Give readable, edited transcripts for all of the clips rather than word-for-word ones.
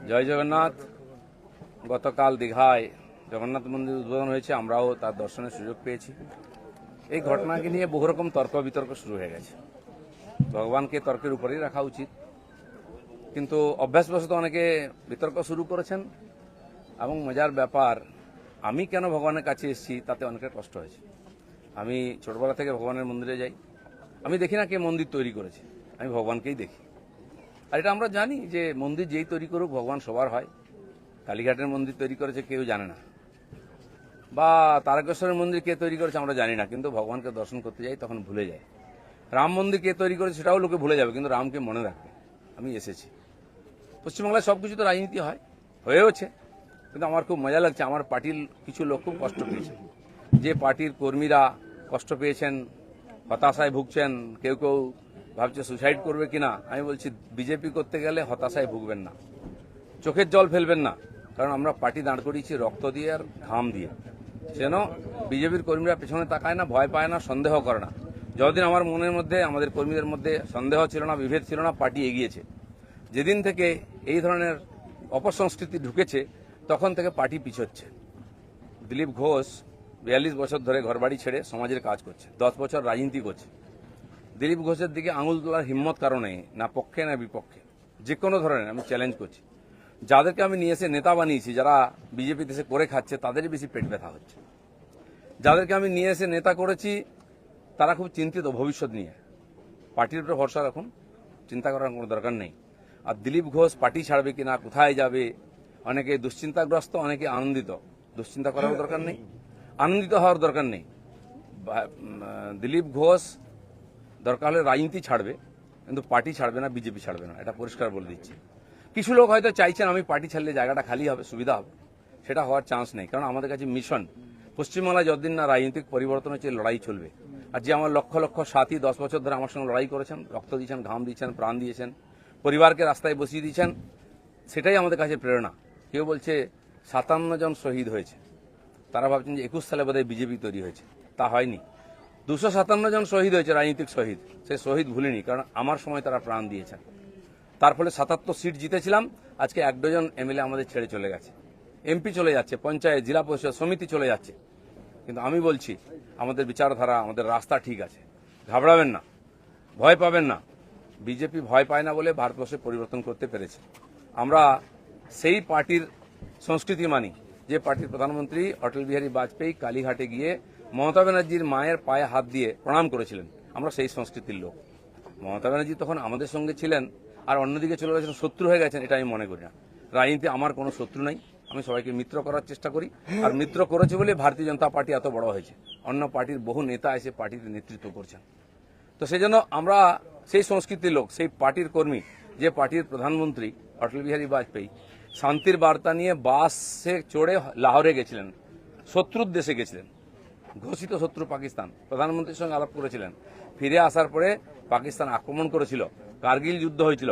জয় জগন্নাথ। গতকাল দীঘায় জগন্নাথ মন্দির উদ্বোধন হয়েছে, আমরাও তার দর্শনের সুযোগ পেয়েছি। এই ঘটনাকে নিয়ে বহু রকম তর্ক বিতর্ক শুরু হয়ে গেছে। ভগবানকে তর্কের উপরেই রাখা উচিত, কিন্তু অভ্যাসবশত অনেকে বিতর্ক শুরু করেছেন। এবং মজার ব্যাপার, আমি কেন ভগবানের কাছে এসেছি তাতে অনেকের কষ্ট হয়েছে। আমি ছোটবেলা থেকে ভগবানের মন্দিরে যাই, আমি দেখি না কে মন্দির তৈরি করেছে, আমি ভগবানকেই দেখি। আর এটা আমরা জানি যে মন্দির যেই তৈরি করুক ভগবান সবার হয়। কালীঘাটের মন্দির তৈরি করেছে কেউ জানে না, বা তারকেশ্বরের মন্দির কে তৈরি করেছে আমরা জানি না, কিন্তু ভগবানকে দর্শন করতে যাই তখন ভুলে যায়। রাম মন্দির কে তৈরি করেছে সেটাও লোকে ভুলে যাবে, কিন্তু রামকে মনে রাখবে। আমি এসেছি। পশ্চিমবাংলায় সবকিছু তো রাজনীতি হয়, হয়েওছে, কিন্তু আমার খুব মজা লাগছে। আমার পার্টির কিছু লোক খুব কষ্ট পেয়েছে, যে পার্টির কর্মীরা কষ্ট পেয়েছেন, হতাশায় ভুগছেন, কেউ কেউ ভাবছে সুসাইড করবে কিনা। আমি বলছি বিজেপি করতে গেলে হতাশায় ভুগবেন না, চোখের জল ফেলবেন না, কারণ আমরা পার্টি দাঁড় করিয়েছি রক্ত দিয়ে আর ঘাম দিয়ে। যেন বিজেপির কর্মীরা পেছনে তাকায় না, ভয় পায় না, সন্দেহ করে না। যতদিন আমার মনের মধ্যে, আমাদের কর্মীদের মধ্যে সন্দেহ ছিল না, বিভেদ ছিল না, পার্টি এগিয়েছে। যেদিন থেকে এই ধরনের অপসংস্কৃতি ঢুকেছে তখন থেকে পার্টি পিছোচ্ছে। দিলীপ ঘোষ 42 বছর ধরে ঘরবাড়ি ছেড়ে সমাজের কাজ করছে, 10 বছর রাজনীতি করছে। দিলীপ ঘোষের দিকে আঙুল তোলার হিম্মত কারণে না পক্ষে না বিপক্ষে, যে কোনো ধরনের আমি চ্যালেঞ্জ করছি। যাদেরকে আমি নিয়ে এসে নেতা বানিয়েছি, যারা বিজেপি দেশে করে খাচ্ছে, তাদেরই বেশি পেট ব্যথা হচ্ছে। যাদেরকে আমি নিয়ে এসে নেতা করেছি তারা খুব চিন্তিত ভবিষ্যৎ নিয়ে। পার্টির উপরে ভরসা রাখুন, চিন্তা করার কোনো দরকার নেই। আর দিলীপ ঘোষ পার্টি ছাড়বে কিনা, কোথায় যাবে, অনেকে দুশ্চিন্তাগ্রস্ত, অনেকে আনন্দিত। দুশ্চিন্তা করার দরকার নেই, আনন্দিত হওয়ার দরকার নেই। দিলীপ ঘোষ দরকার হলে রাজনীতি ছাড়বে, কিন্তু পার্টি ছাড়বে না, বিজেপি ছাড়বে না, এটা পরিষ্কার বলে দিচ্ছি। কিছু লোক হয়তো চাইছেন আমি পার্টি ছাড়লে জায়গাটা খালি হবে, সুবিধা হবে। সেটা হওয়ার চান্স নেই, কারণ আমাদের কাছে মিশন পশ্চিমবাংলায় যতদিন না রাজনৈতিক পরিবর্তন হচ্ছে লড়াই চলবে। আর যে আমার লক্ষ লক্ষ সাথী 10 বছর ধরে আমার সঙ্গে লড়াই করেছেন, রক্ত দিয়েছেন, ঘাম দিয়েছেন, প্রাণ দিয়েছেন, পরিবারকে রাস্তায় বসিয়ে দিয়েছেন, সেটাই আমাদের কাছে প্রেরণা। কেউ বলছে 57 জন শহীদ হয়েছে, তারা ভাবছেন যে 21 সালে বোধহয় বিজেপি তৈরি হয়েছে। তা হয়নি, 257 জন শহীদ হয়েছে, রাজনৈতিক শহীদ। সেই শহীদ ভুলিনি, কারণ আমার সময় তারা প্রাণ দিয়েছেন। তার ফলে 77 সিট জিতেছিলাম। আজকে 1 ডজন এমএলএ আমাদের ছেড়ে চলে গেছে, এমপি চলে যাচ্ছে, পঞ্চায়েত, জেলা পরিষদ, সমিতি চলে যাচ্ছে। কিন্তু আমি বলছি আমাদের বিচারধারা, আমাদের রাস্তা ঠিক আছে, ঘাবড়াবেন না, ভয় পাবেন না। বিজেপি ভয় পায় না বলে ভারতবর্ষে পরিবর্তন করতে পেরেছে। আমরা সেই পার্টির সংস্কৃতি মানি যে পার্টির প্রধানমন্ত্রী অটল বিহারী বাজপেয়ী কালীঘাটে গিয়ে মমতা ব্যানার্জির মায়ের পায়ে হাত দিয়ে প্রণাম করেছিলেন। আমরা সেই সংস্কৃতির লোক। মমতা ব্যানার্জি তখন আমাদের সঙ্গে ছিলেন, আর অন্যদিকে চলে গেছেন, শত্রু হয়ে গেছেন, এটা আমি মনে করি না। রাজনীতি আমার কোনো শত্রু নাই, আমি সবাইকে মিত্র করার চেষ্টা করি। আর মিত্র করেছে বলে ভারতীয় জনতা পার্টি এত বড় হয়েছে। অন্য পার্টির বহু নেতা এসে পার্টিতে নেতৃত্ব করছেন। তো সেই জন্য আমরা সেই সংস্কৃতির লোক, সেই পার্টির কর্মী, যে পার্টির প্রধানমন্ত্রী অটল বিহারী বাজপেয়ী শান্তির বার্তা নিয়ে বাসে চড়ে লাহোরে গেছিলেন, শত্রুর দেশে গেছিলেন, ঘোষিত শত্রু পাকিস্তান, প্রধানমন্ত্রীর সঙ্গে আলাপ করেছিলেন। ফিরে আসার পরে পাকিস্তান আক্রমণ করেছিল, কার্গিল যুদ্ধ হয়েছিল,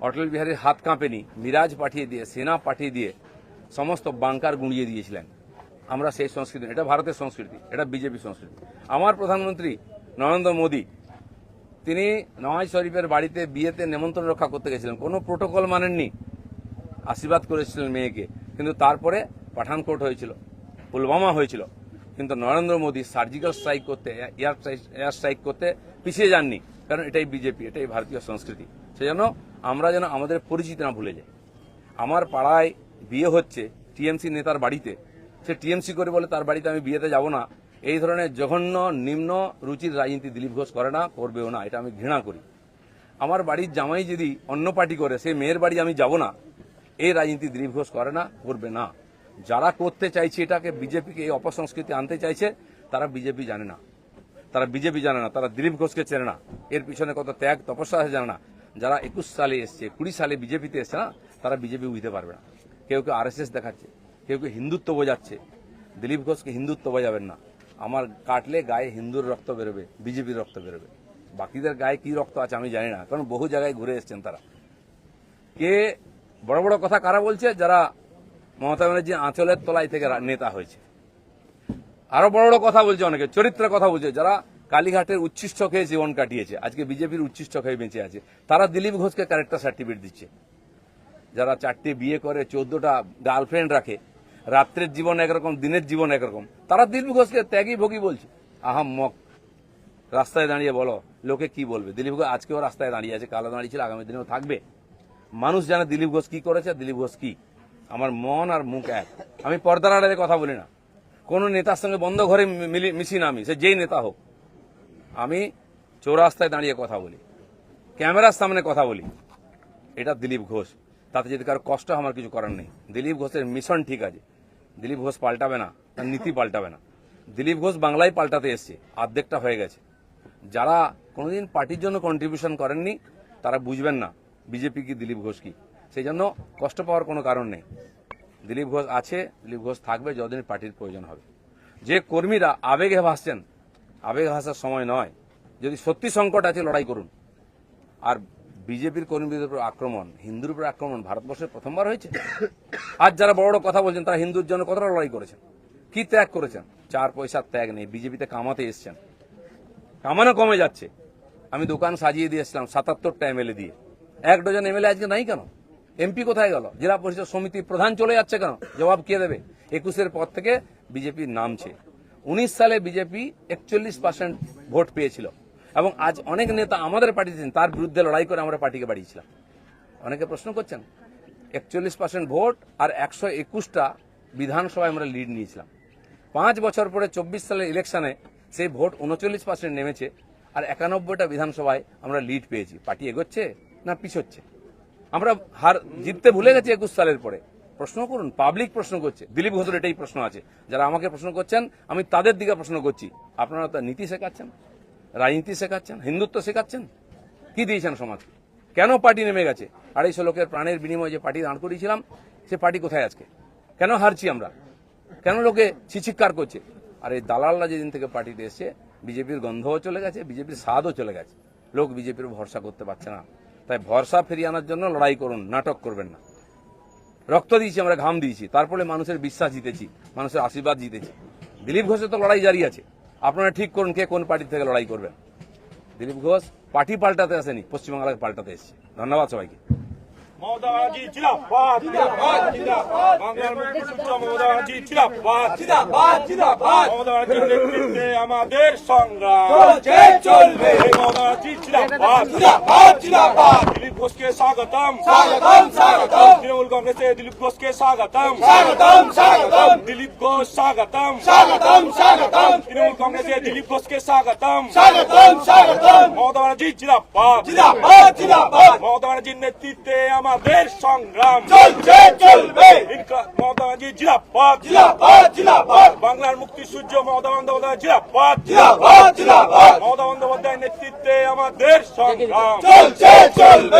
অটল বিহারীর হাত কাঁপেনি, মিরাজ পাঠিয়ে দিয়ে, সেনা পাঠিয়ে দিয়ে সমস্ত বাংকার গুঁড়িয়ে দিয়েছিলেন। আমরা সেই সংস্কৃতি, এটা ভারতের সংস্কৃতি, এটা বিজেপি সংস্কৃতি। আমার প্রধানমন্ত্রী নরেন্দ্র মোদী, তিনি নওয়াজ শরীফের বাড়িতে বিয়েতে নেমন্ত্রণ রক্ষা করতে গেছিলেন, কোনো প্রোটোকল মানেননি, আশীর্বাদ করেছিলেন মেয়েকে। কিন্তু তারপরে পাঠানকোট হয়েছিল, পুলওয়ামা হয়েছিল, কিন্তু নরেন্দ্র মোদী সার্জিক্যাল স্ট্রাইক করতে, এয়ার স্ট্রাইক করতে পিছিয়ে যাননি, কারণ এটাই বিজেপি, এটাই ভারতীয় সংস্কৃতি। সেজন্য আমরা যেন আমাদের পরিচিতি না ভুলে যাই। আমার পাড়ায় বিয়ে হচ্ছে টিএমসি নেতার বাড়িতে, সে টিএমসি করে বলে তার বাড়িতে আমি বিয়েতে যাব না। এই ধরনের জঘন্য নিম্ন রুচির রাজনীতি দিলীপ ঘোষ করে না, করবেও না, এটা আমি ঘৃণা করি। আমার বাড়ির জামাই যদি অন্য পার্টি করে, সেই মেয়ের বাড়ি আমি যাব না, এই রাজনীতি দিলীপ ঘোষ করে না, করবে না। যারা করতে চাইছে এটাকে, বিজেপিকে এই অপসংস্কৃতি আনতে চাইছে, তারা বিজেপি জানে না, তারা বিজেপি জানে না, তারা দিলীপ ঘোষকে চেনে না, এর পিছনে কত ত্যাগ তপস্যা আছে জানে না। যারা 21 সালে এসছে, 20 সালে বিজেপিতে এসছে না, তারা বিজেপি বুঝতে পারবে না। কেউ কেউ আরএসএস দেখাচ্ছে, কেউ কেউ হিন্দুত্ব বোঝাচ্ছে। দিলীপ ঘোষকে হিন্দুত্ব বোঝাবেন না। আমার কাটলে গায়ে হিন্দুর রক্ত বেরোবে, বিজেপির রক্ত বেরোবে। বাকিদের গায়ে কি রক্ত আছে আমি জানি না, কারণ বহু জায়গায় ঘুরে এসছেন তারা। কে বড় বড় কথা কারা বলছে? যারা মমতা ব্যানার্জি আঁচলের তলায় থেকে নেতা হয়েছে। আরো বড় বড় কথা বলছে, অনেকে চরিত্রের কথা বলছে, যারা কালীঘাটের উচ্ছিষ্ট খেয়ে জীবন কাটিয়েছে, আজকে বিজেপির উচ্ছিষ্ট খেয়ে বেঁচে আছে, তারা দিলীপ ঘোষকে ক্যারেক্টার সার্টিফিকেট দিচ্ছে। যারা 4টে বিয়ে করে 14টা গার্লফ্রেন্ড রাখে, রাত্রের জীবন একরকম দিনের জীবন একরকম, তারা দিলীপ ঘোষকে ত্যাগী ভোগী বলছে। আহাম্মক, রাস্তায় দাঁড়িয়ে বলো লোকে কি বলবে। দিলীপ ঘোষ আজকেও রাস্তায় দাঁড়িয়ে আছে, কালো দাঁড়িয়েছিল, আগামী দিনেও থাকবে। মানুষ জানে দিলীপ ঘোষ কি করেছে, দিলীপ ঘোষ কি। আমার মন আর মুখ এক। আমি পর্দার আড়ালে কথা বলি না, কোন নেতার সঙ্গে বন্ধ ঘরে মিশি না, আমি সে যেই নেতা হোক। আমি চৌরাস্তায় দাঁড়িয়ে কথা বলি, ক্যামেরার সামনে কথা বলি। এটা দিলীপ ঘোষ, তাতে যদি কারো কষ্ট আমার কিছু করার নেই। দিলীপ ঘোষের মিশন ঠিক আছে, দিলীপ ঘোষ পাল্টাবে না, তার নীতি পাল্টাবে না। দিলীপ ঘোষ বাংলায় পাল্টাতে এসছে, অর্ধেকটা হয়ে গেছে। যারা কোনোদিন পার্টির জন্য কন্ট্রিবিউশন করেননি তারা বুঝবেন না বিজেপি কি, দিলীপ ঘোষ কি। সেই জন্য কষ্ট পাওয়ার কোনো কারণ নেই। দিলীপ ঘোষ আছে, দিলীপ ঘোষ থাকবে যতদিন পার্টির প্রয়োজন হবে। যে কর্মীরা আবেগে ভাসছেন, আবেগে ভাসার সময় নয়। যদি সত্যি সংকট আছে লড়াই করুন। আর বিজেপির কর্মীদের উপর আক্রমণ, হিন্দুর উপর আক্রমণ ভারতবর্ষে প্রথমবার হয়েছে। আজ যারা বড় বড় কথা বলছেন তারা হিন্দুর জন্য কতটা লড়াই করেছেন, কি ত্যাগ করেছেন। 4 পয়সার ত্যাগ নেই, বিজেপিতে কামাতে এসছেন, কামানো কমে যাচ্ছে। আমি দোকান সাজিয়ে দিয়েছিলাম 77টা এমএলএ দিয়ে, 1 ডজন এমএলএ আজকে নাই কেন? এমপি কোথায় গেল? জেলা পরিষদ সমিতির প্রধান চলে যাচ্ছে কেন? জবাব কে দেবে? 21-এর পর থেকে বিজেপি নামছে। 19 সালে বিজেপি 41% ভোট পেয়েছিল এবং আজ অনেক নেতা আমাদের পার্টিতে তার বিরুদ্ধে লড়াই করে আমরা পার্টিকে বাড়িয়েছিলাম। অনেকে প্রশ্ন করছেন 41% ভোট আর 121টা বিধানসভায় আমরা লিড নিয়েছিলাম। 5 বছর পরে 24 সালের ইলেকশনে সেই ভোট 39% নেমেছে আর 91টা বিধানসভায় আমরা লিড পেয়েছি। পার্টি এগোচ্ছে না পিছোচ্ছে? আমরা হার জিততে ভুলে গেছি 21 সালের পরে। প্রশ্ন করুন, পাবলিক প্রশ্ন করছে, দিলীপ ঘোষের এটাই প্রশ্ন আছে। যারা আমাকে প্রশ্ন করছেন আমি তাদের দিকে প্রশ্ন করছি। আপনারা তো নীতি শেখাচ্ছেন, রাজনীতি শেখাচ্ছেন, হিন্দুত্ব শেখাচ্ছেন, কি দিয়েছেন সমাজকে? কেন পার্টি নেমে গেছে? 250 লোকের প্রাণের বিনিময়ে যে পার্টি দাঁড় করিয়েছিলাম সে পার্টি কোথায় আজকে? কেন হারছি আমরা? কেন লোকে ছিচিৎকার করছে? আর এই দালালরা যেদিন থেকে পার্টিতে এসছে বিজেপির গন্ধও চলে গেছে, বিজেপির স্বাদও চলে গেছে। লোক বিজেপির ভরসা করতে পারছে না। তাই ভরসা ফিরিয়ে আনার জন্য লড়াই করুন, নাটক করবেন না। রক্ত দিয়েছি আমরা, ঘাম দিয়েছি, তারপরে মানুষের বিশ্বাস জিতেছি, মানুষের আশীর্বাদ জিতেছি। দিলীপ ঘোষের তো লড়াই জারি আছে। আপনারা ঠিক করুন কে কোন পার্টি থেকে লড়াই করবেন। দিলীপ ঘোষ পার্টি পাল্টাতে আসেনি, পশ্চিমবাংলাকে পাল্টাতে এসেছে। ধন্যবাদ সবাইকে। মমতাজি জিন্দাবাদ, জিন্দাবাদ, জিন্দাবাদ। বাংলার মুক্তিযুদ্ধ মমতাজি জিন্দাবাদ, জিন্দাবাদ, জিন্দাবাদ। মমতাজির নেতৃত্বে আমাদের সংগ্রাম চলছে চলবে। মমতাজি জিন্দাবাদ, জিন্দাবাদ, জিন্দাবাদ। দিলীপ ঘোষকে স্বাগতম, স্বাগতম, স্বাগতম। তৃণমূল কংগ্রেসে দিলীপ ঘোষকে স্বাগতম, স্বাগতম, স্বাগতম। দিলীপ ঘোষ স্বাগতম, স্বাগতম, স্বাগতম। তৃণমূল কংগ্রেসে দিলীপ ঘোষকে স্বাগতম, স্বাগতম, স্বাগতম। মমতাজি জিন্দাবাদ, জিন্দাবাদ, জিন্দাবাদ। মমতাজির নেতৃত্বে আমাদের সংগ্রাম চলছে চলবে। মমতাজি জিন্দাবাদ, জিন্দাবাদ, জিন্দাবাদ। বাংলার মুক্তি সূর্য মমতা বন্দ্যোপাধ্যায় জিন্দাবাদ, জিন্দাবাদ, জিন্দাবাদ। মমতা বন্দ্যোপাধ্যায়ের নেতৃত্বে আমাদের সংগ্রাম চলছে চলবে।